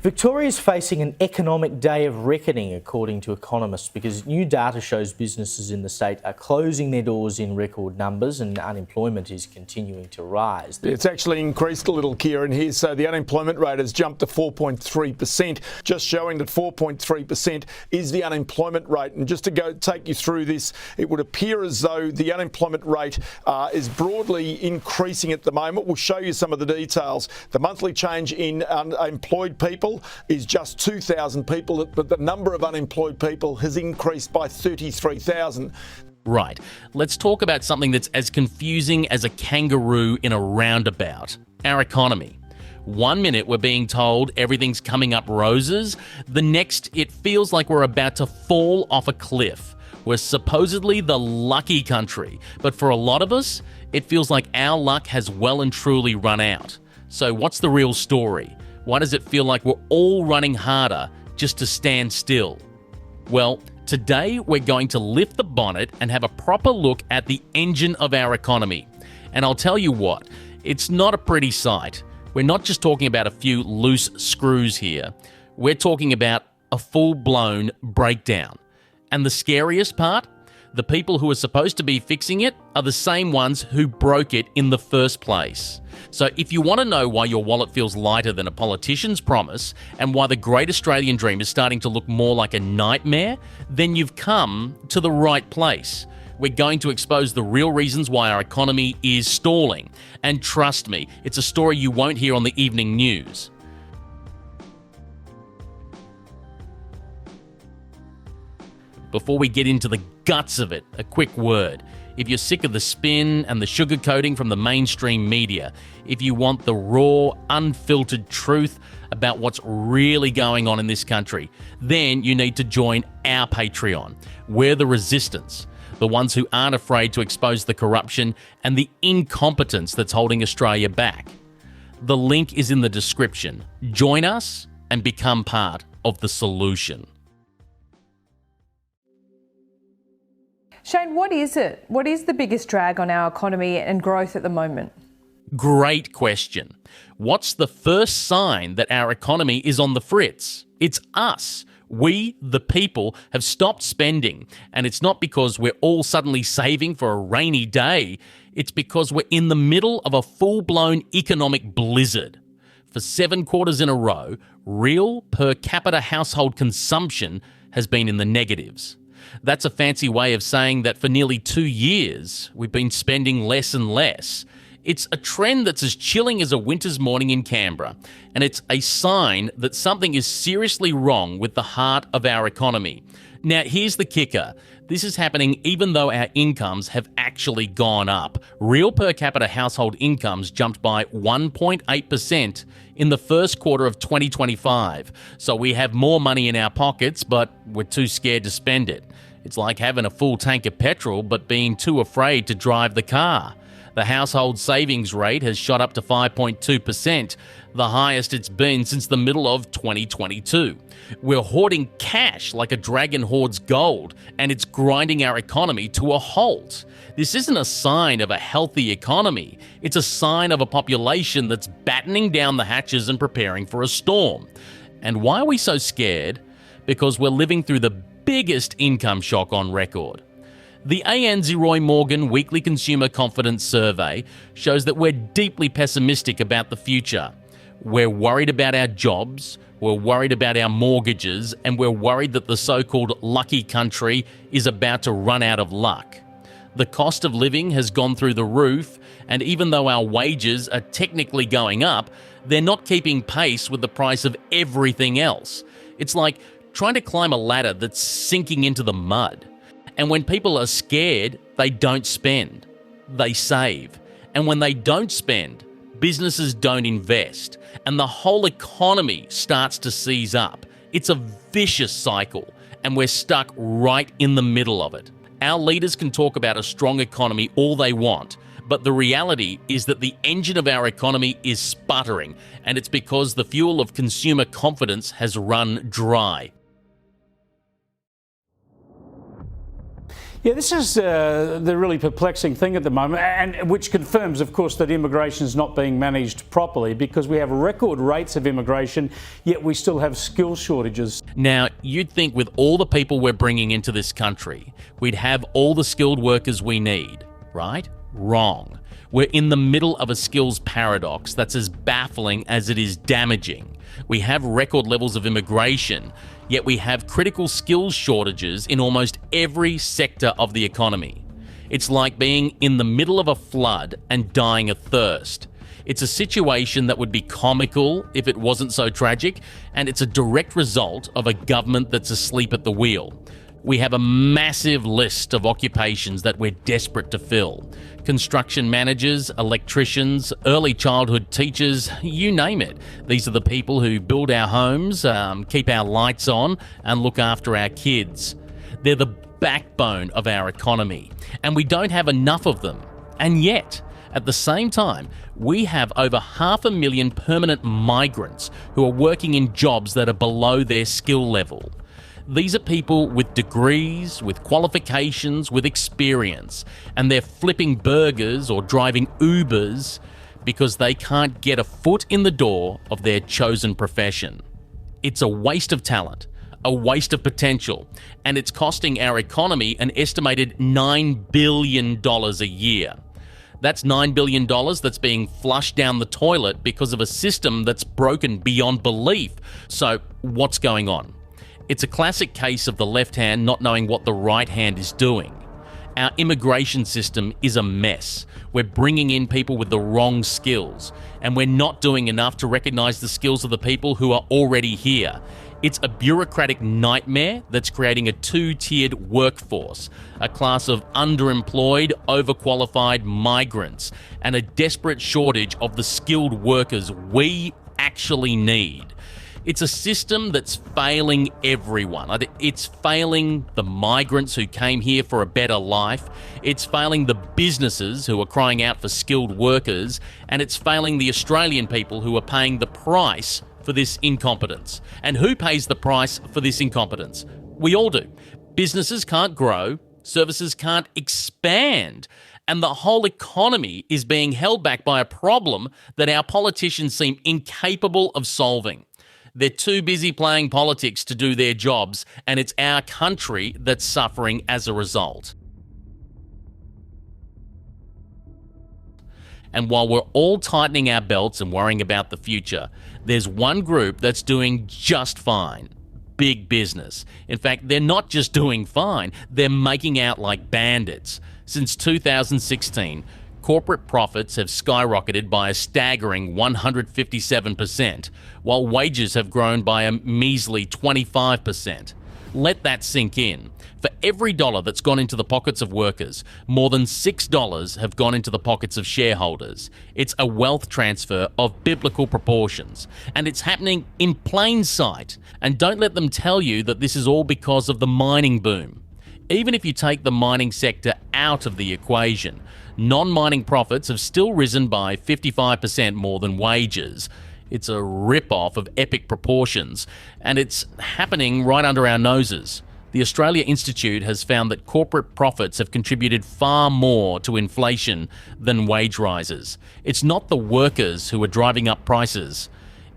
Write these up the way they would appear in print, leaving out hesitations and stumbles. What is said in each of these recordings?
Victoria is facing an economic day of reckoning, according to economists, because new data shows businesses in the state are closing their doors in record numbers and unemployment is continuing to rise. It's actually increased a little, Kieran, here. So the unemployment rate has jumped to 4.3%, just showing that 4.3% is the unemployment rate. And just to take you through this, it would appear as though the unemployment rate is broadly increasing at the moment. We'll show you some of the details. The monthly change in unemployed people is just 2,000 people, but the number of unemployed people has increased by 33,000. Right. Let's talk about something that's as confusing as a kangaroo in a roundabout. Our economy. 1 minute we're being told everything's coming up roses. The next, it feels like we're about to fall off a cliff. We're supposedly the lucky country, but for a lot of us, it feels like our luck has well and truly run out. So what's the real story? Why does it feel like we're all running harder just to stand still? Well, today we're going to lift the bonnet and have a proper look at the engine of our economy. And I'll tell you what, it's not a pretty sight. We're not just talking about a few loose screws here. We're talking about a full-blown breakdown. And the scariest part? The people who are supposed to be fixing it are the same ones who broke it in the first place. So if you want to know why your wallet feels lighter than a politician's promise and why the great Australian dream is starting to look more like a nightmare, then you've come to the right place. We're going to expose the real reasons why our economy is stalling. And trust me, it's a story you won't hear on the evening news. Before we get into the guts of it, a quick word. If you're sick of the spin and the sugarcoating from the mainstream media, if you want the raw, unfiltered truth about what's really going on in this country, then you need to join our Patreon. We're the resistance, the ones who aren't afraid to expose the corruption and the incompetence that's holding Australia back. The link is in the description. Join us and become part of the solution. Shane, what is it? What is the biggest drag on our economy and growth at the moment? Great question. What's the first sign that our economy is on the fritz? It's us. We, the people, have stopped spending. And it's not because we're all suddenly saving for a rainy day. It's because we're in the middle of a full-blown economic blizzard. For 7 quarters in a row, real per capita household consumption has been in the negatives. That's a fancy way of saying that for nearly 2 years, we've been spending less and less. It's a trend that's as chilling as a winter's morning in Canberra, and it's a sign that something is seriously wrong with the heart of our economy. Now, here's the kicker. This is happening even though our incomes have actually gone up. Real per capita household incomes jumped by 1.8% in the first quarter of 2025. So we have more money in our pockets, but we're too scared to spend it. It's like having a full tank of petrol, but being too afraid to drive the car. The household savings rate has shot up to 5.2%, the highest it's been since the middle of 2022. We're hoarding cash like a dragon hoards gold, and it's grinding our economy to a halt. This isn't a sign of a healthy economy. It's a sign of a population that's battening down the hatches and preparing for a storm. And why are we so scared? Because we're living through the biggest income shock on record. The ANZ Roy Morgan Weekly Consumer Confidence Survey shows that we're deeply pessimistic about the future. We're worried about our jobs, we're worried about our mortgages, and we're worried that the so-called lucky country is about to run out of luck. The cost of living has gone through the roof, and even though our wages are technically going up, they're not keeping pace with the price of everything else. It's like trying to climb a ladder that's sinking into the mud. And when people are scared, they don't spend. They save. And when they don't spend, businesses don't invest. And the whole economy starts to seize up. It's a vicious cycle, and we're stuck right in the middle of it. Our leaders can talk about a strong economy all they want, but the reality is that the engine of our economy is sputtering, and it's because the fuel of consumer confidence has run dry. Yeah, this is the really perplexing thing at the moment, and which confirms, of course, that immigration is not being managed properly, because we have record rates of immigration, yet we still have skill shortages. Now, you'd think with all the people we're bringing into this country, we'd have all the skilled workers we need, right? Wrong. We're in the middle of a skills paradox that's as baffling as it is damaging. We have record levels of immigration, yet we have critical skills shortages in almost every sector of the economy. It's like being in the middle of a flood and dying of thirst. It's a situation that would be comical if it wasn't so tragic, and it's a direct result of a government that's asleep at the wheel. We have a massive list of occupations that we're desperate to fill. Construction managers, electricians, early childhood teachers, you name it. These are the people who build our homes, keep our lights on, and look after our kids. They're the backbone of our economy, and we don't have enough of them. And yet, at the same time, we have over 500,000 permanent migrants who are working in jobs that are below their skill level. These are people with degrees, with qualifications, with experience, and they're flipping burgers or driving Ubers because they can't get a foot in the door of their chosen profession. It's a waste of talent, a waste of potential, and it's costing our economy an estimated $9 billion a year. That's $9 billion that's being flushed down the toilet because of a system that's broken beyond belief. So what's going on? It's a classic case of the left hand not knowing what the right hand is doing. Our immigration system is a mess. We're bringing in people with the wrong skills, and we're not doing enough to recognise the skills of the people who are already here. It's a bureaucratic nightmare that's creating a two-tiered workforce, a class of underemployed, overqualified migrants, and a desperate shortage of the skilled workers we actually need. It's a system that's failing everyone. It's failing the migrants who came here for a better life. It's failing the businesses who are crying out for skilled workers. And it's failing the Australian people who are paying the price for this incompetence. And who pays the price for this incompetence? We all do. Businesses can't grow. Services can't expand. And the whole economy is being held back by a problem that our politicians seem incapable of solving. They're too busy playing politics to do their jobs, and it's our country that's suffering as a result. And while we're all tightening our belts and worrying about the future, there's one group that's doing just fine. Big business. In fact, they're not just doing fine, they're making out like bandits. Since 2016, corporate profits have skyrocketed by a staggering 157%, while wages have grown by a measly 25%. Let that sink in. For every dollar that's gone into the pockets of workers, more than $6 have gone into the pockets of shareholders. It's a wealth transfer of biblical proportions, and it's happening in plain sight. And don't let them tell you that this is all because of the mining boom. Even if you take the mining sector out of the equation, non-mining profits have still risen by 55% more than wages. It's a rip-off of epic proportions, and it's happening right under our noses. The Australia Institute has found that corporate profits have contributed far more to inflation than wage rises. It's not the workers who are driving up prices.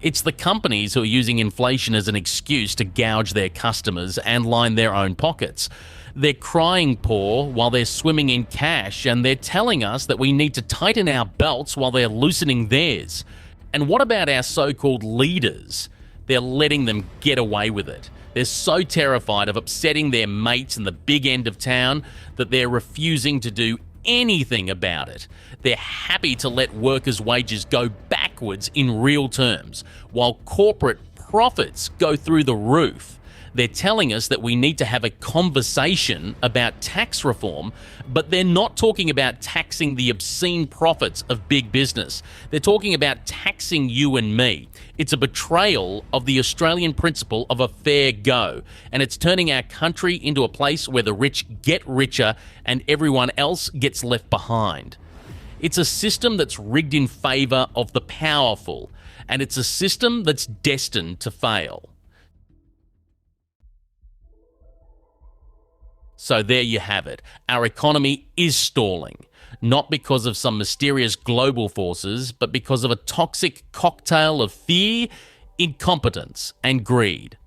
It's the companies who are using inflation as an excuse to gouge their customers and line their own pockets. They're crying poor while they're swimming in cash, and they're telling us that we need to tighten our belts while they're loosening theirs. And what about our so-called leaders? They're letting them get away with it. They're so terrified of upsetting their mates in the big end of town that they're refusing to do anything about it. They're happy to let workers' wages go backwards in real terms, while corporate profits go through the roof. They're telling us that we need to have a conversation about tax reform, but they're not talking about taxing the obscene profits of big business. They're talking about taxing you and me. It's a betrayal of the Australian principle of a fair go, and it's turning our country into a place where the rich get richer and everyone else gets left behind. It's a system that's rigged in favour of the powerful, and it's a system that's destined to fail. So there you have it. Our economy is stalling, not because of some mysterious global forces, but because of a toxic cocktail of fear, incompetence, and greed.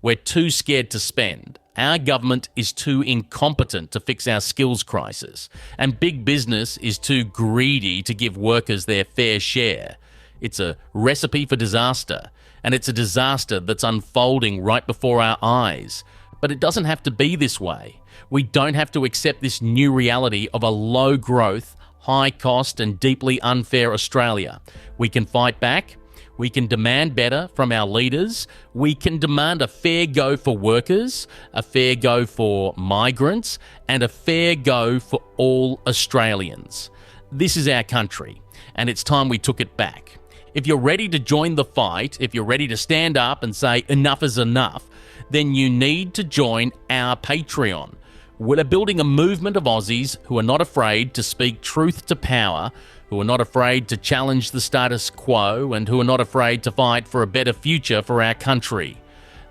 We're too scared to spend. Our government is too incompetent to fix our skills crisis, and big business is too greedy to give workers their fair share. It's a recipe for disaster, and it's a disaster that's unfolding right before our eyes. But it doesn't have to be this way. We don't have to accept this new reality of a low-growth, high-cost and deeply unfair Australia. We can fight back. We can demand better from our leaders. We can demand a fair go for workers, a fair go for migrants, and a fair go for all Australians. This is our country, and it's time we took it back. If you're ready to join the fight, if you're ready to stand up and say enough is enough, then you need to join our Patreon. We're building a movement of Aussies who are not afraid to speak truth to power, who are not afraid to challenge the status quo, and who are not afraid to fight for a better future for our country.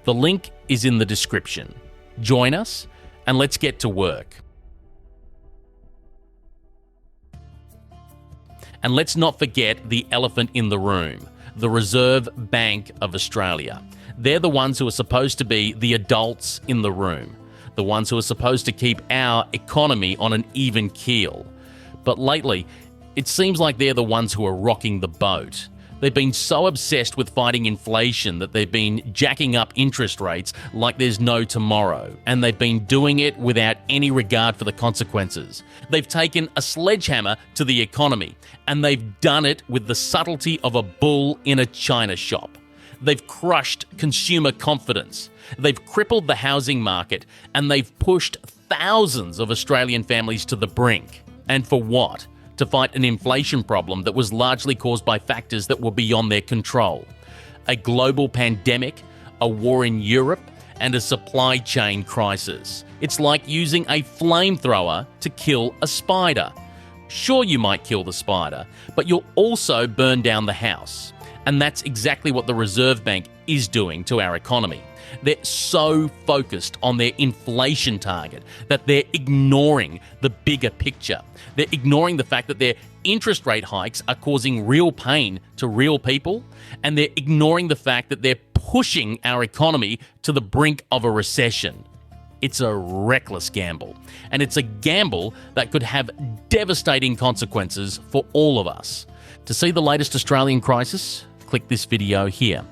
The link is in the description. Join us, and let's get to work. And let's not forget the elephant in the room, the Reserve Bank of Australia. They're the ones who are supposed to be the adults in the room, the ones who are supposed to keep our economy on an even keel. But lately, it seems like they're the ones who are rocking the boat. They've been so obsessed with fighting inflation that they've been jacking up interest rates like there's no tomorrow, and they've been doing it without any regard for the consequences. They've taken a sledgehammer to the economy, and they've done it with the subtlety of a bull in a china shop. They've crushed consumer confidence. They've crippled the housing market, and they've pushed thousands of Australian families to the brink. And for what? To fight an inflation problem that was largely caused by factors that were beyond their control. A global pandemic, a war in Europe, and a supply chain crisis. It's like using a flamethrower to kill a spider. Sure, you might kill the spider, but you'll also burn down the house. And that's exactly what the Reserve Bank is doing to our economy. They're so focused on their inflation target that they're ignoring the bigger picture. They're ignoring the fact that their interest rate hikes are causing real pain to real people, and they're ignoring the fact that they're pushing our economy to the brink of a recession. It's a reckless gamble, and it's a gamble that could have devastating consequences for all of us. To see the latest Australian crisis, click this video here.